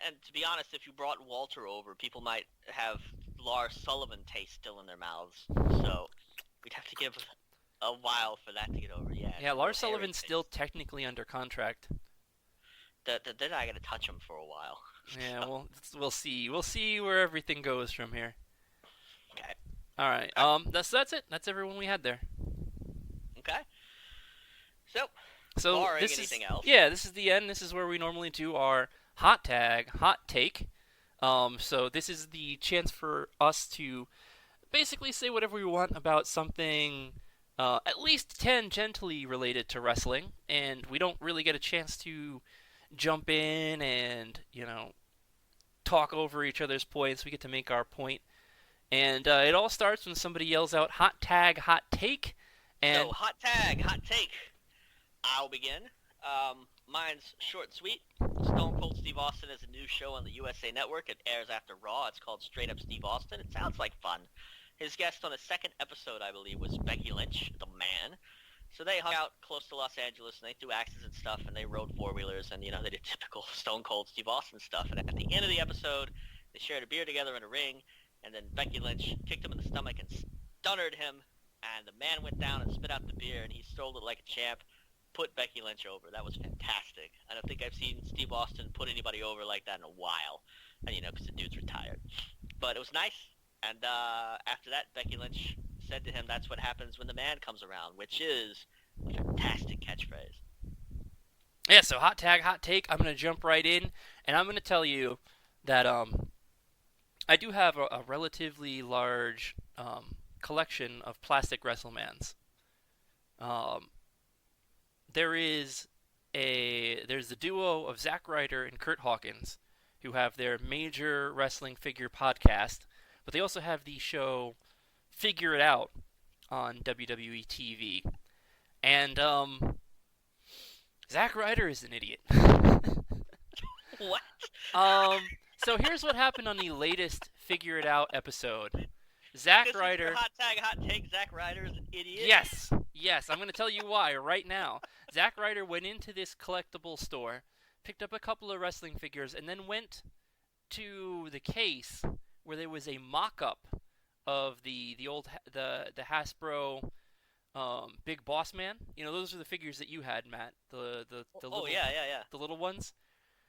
And to be honest, if you brought Walter over, people might have Lars Sullivan taste still in their mouths. So we'd have to give a while for that to get over. Yeah, Yeah, the real Lars hairy Sullivan's still taste. technically under contract. Then I gotta touch him for a while. Yeah, So, we'll see. We'll see where everything goes from here. okay. All right. Alright. That's it. That's everyone we had there. Okay. So, So barring this is anything else. yeah, this is the end. This is where we normally do our hot tag, hot take. So this is the chance for us to basically say whatever we want about something at least tangentially related to wrestling, and we don't really get a chance to jump in and talk over each other's points. We get to make our point, and it all starts when somebody yells out "hot tag, hot take," So, and hot tag, hot take. I'll begin. Mine's short and sweet. Stone Cold Steve Austin has a new show on the USA Network. It airs after Raw. It's called Straight Up Steve Austin. It sounds like fun. His guest on the second episode, I believe, was Becky Lynch, the man. So they hung out close to Los Angeles, and they threw axes and stuff, and they rode four-wheelers, and, they did typical Stone Cold Steve Austin stuff. And at the end of the episode, they shared a beer together in a ring, and then Becky Lynch kicked him in the stomach and stunnered him, and the man went down and spit out the beer, and he strolled it like a champ, put Becky Lynch over. That was fantastic. I don't think I've seen Steve Austin put anybody over like that in a while, and because the dude's retired. But it was nice, and after that, Becky Lynch said to him, "That's what happens when the man comes around," which is a fantastic catchphrase. yeah, so hot tag, hot take. I'm gonna jump right in, and I'm gonna tell you that I do have a relatively large collection of plastic WrestleMans. Um, there's the duo of Zack Ryder and Kurt Hawkins, who have their major wrestling figure podcast, but they also have the show Figure It Out on WWE TV. And Zack Ryder is an idiot. What? um, so here's what happened on the latest Figure It Out episode. Zack This is your Ryder. hot tag, hot take. Zack Ryder is an idiot. Yes, I'm going to tell you why right now. Zack Ryder went into this collectible store, picked up a couple of wrestling figures, and then went to the case where there was a mock-up of the old the Hasbro Big Boss Man. Those are the figures that you had, Matt. The Oh little yeah. the little ones.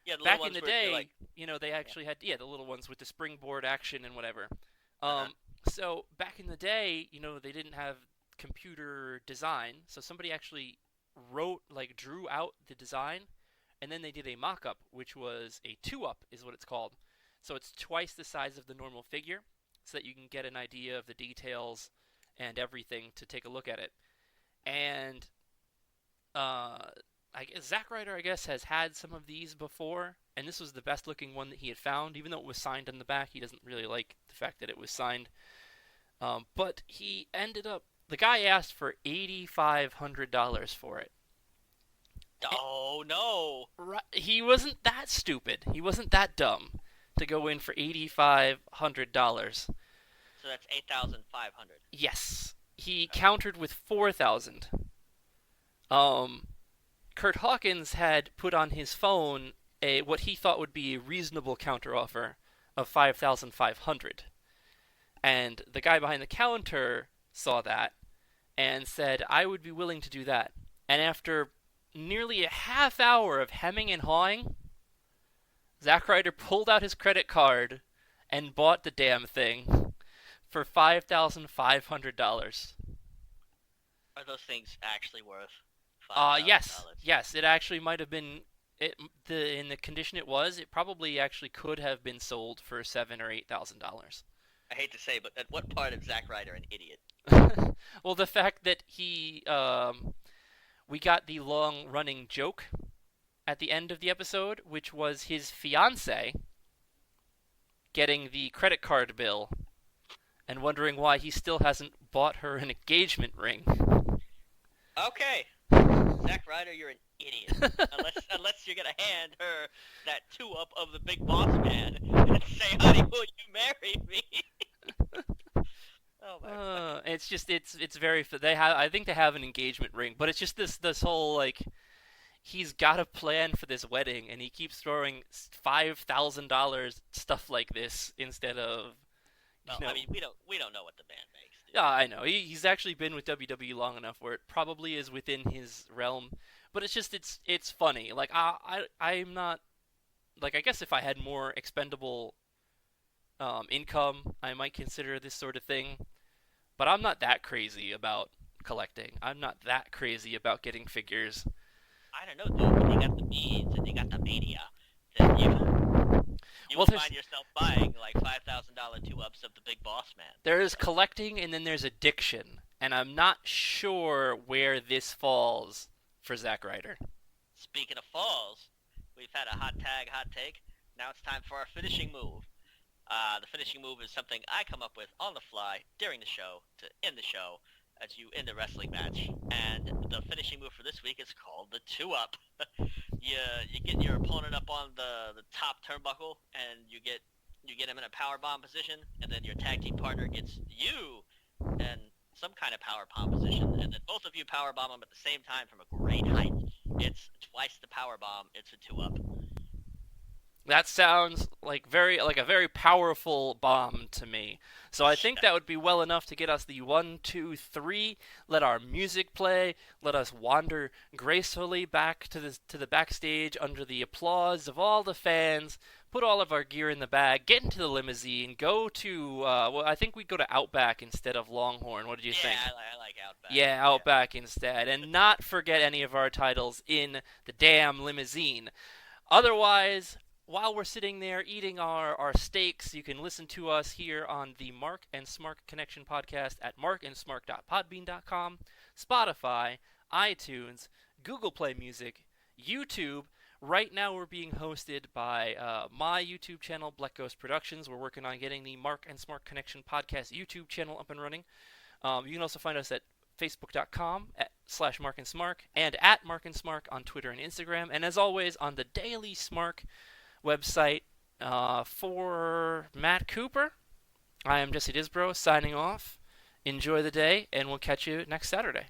Yeah, the little Back in ones the where you're day, like, they actually had the little ones with the springboard action and whatever. uh-huh. So back in the day, they didn't have computer design, so somebody actually drew out the design, and then they did a mock-up, which was a two-up, is what it's called. So it's twice the size of the normal figure, so that you can get an idea of the details and everything to take a look at it. And I guess Zack Ryder, I guess, has had some of these before, and this was the best looking one that he had found. Even though it was signed on the back, he doesn't really like the fact that it was signed. But he ended up. The guy asked for $8,500 for it. Oh no. He wasn't that stupid. He wasn't that dumb to go in for $8,500. So that's 8,500. Yes, he Okay. countered with 4,000. Kurt Hawkins had put on his phone a what he thought would be a reasonable counteroffer of 5,500. And the guy behind the counter saw that and said, "I would be willing to do that." And after nearly a half hour of hemming and hawing, Zack Ryder pulled out his credit card and bought the damn thing for $5,500. Are those things actually worth Yes, $5,000? yes, it actually might have been. In the condition it was, it probably actually could have been sold for $7,000 or $8,000. I hate to say, but at what part of Zack Ryder an idiot? Well, the fact that we got the long running joke at the end of the episode, which was his fiance getting the credit card bill and wondering why he still hasn't bought her an engagement ring. Okay, Zack Ryder, you're an idiot. unless you're gonna hand her that 2-up of the Big Boss Man and say, "Honey, will you marry me?" Oh my god. It's very they have I think they have an engagement ring, but it's just this whole like he's got a plan for this wedding and he keeps throwing $5,000 stuff like this instead of Well, you know. I mean, we don't know what the band makes, dude. Yeah, I know. He's actually been with WWE long enough where it probably is within his realm, but it's funny. Like I'm not like I guess if I had more expendable income, I might consider this sort of thing. But I'm not that crazy about collecting. I'm not that crazy about getting figures. I don't know, dude. When you got the means and you got the mania, then you Well, will find yourself buying like $5,000 2-ups of the Big Boss Man. there is collecting and then there's addiction, and I'm not sure where this falls for Zack Ryder. Speaking of falls, we've had a hot tag, hot take. Now it's time for our finishing move. The finishing move is something I come up with on the fly during the show to end the show as you end the wrestling match. And the finishing move for this week is called the 2-up. You get your opponent up on the top turnbuckle and you get him in a power bomb position, and then your tag team partner gets you in some kind of power bomb position, and then both of you power bomb them at the same time from a great height. It's twice the power bomb. It's a 2-up. That sounds like a very powerful bomb to me. So I think that would be well enough to get us the 1, 2, 3. Let our music play. Let us wander gracefully back to the backstage under the applause of all the fans. Put all of our gear in the bag. Get into the limousine. Go to well, I think we'd go to Outback instead of Longhorn. What did you think? I like Outback. Yeah, Outback instead, and not forget any of our titles in the damn limousine. Otherwise, while we're sitting there eating our steaks, you can listen to us here on the Mark and Smark Connection podcast at markandsmark.podbean.com, Spotify, iTunes, Google Play Music, YouTube. Right now we're being hosted by my YouTube channel, Black Ghost Productions. We're working on getting the Mark and Smark Connection podcast YouTube channel up and running. You can also find us at facebook.com/markandsmark and at markandsmark on Twitter and Instagram. And as always, on the Daily Smark website. For Matt Cooper, I am Jesse Disbro signing off. Enjoy the day, and we'll catch you next Saturday.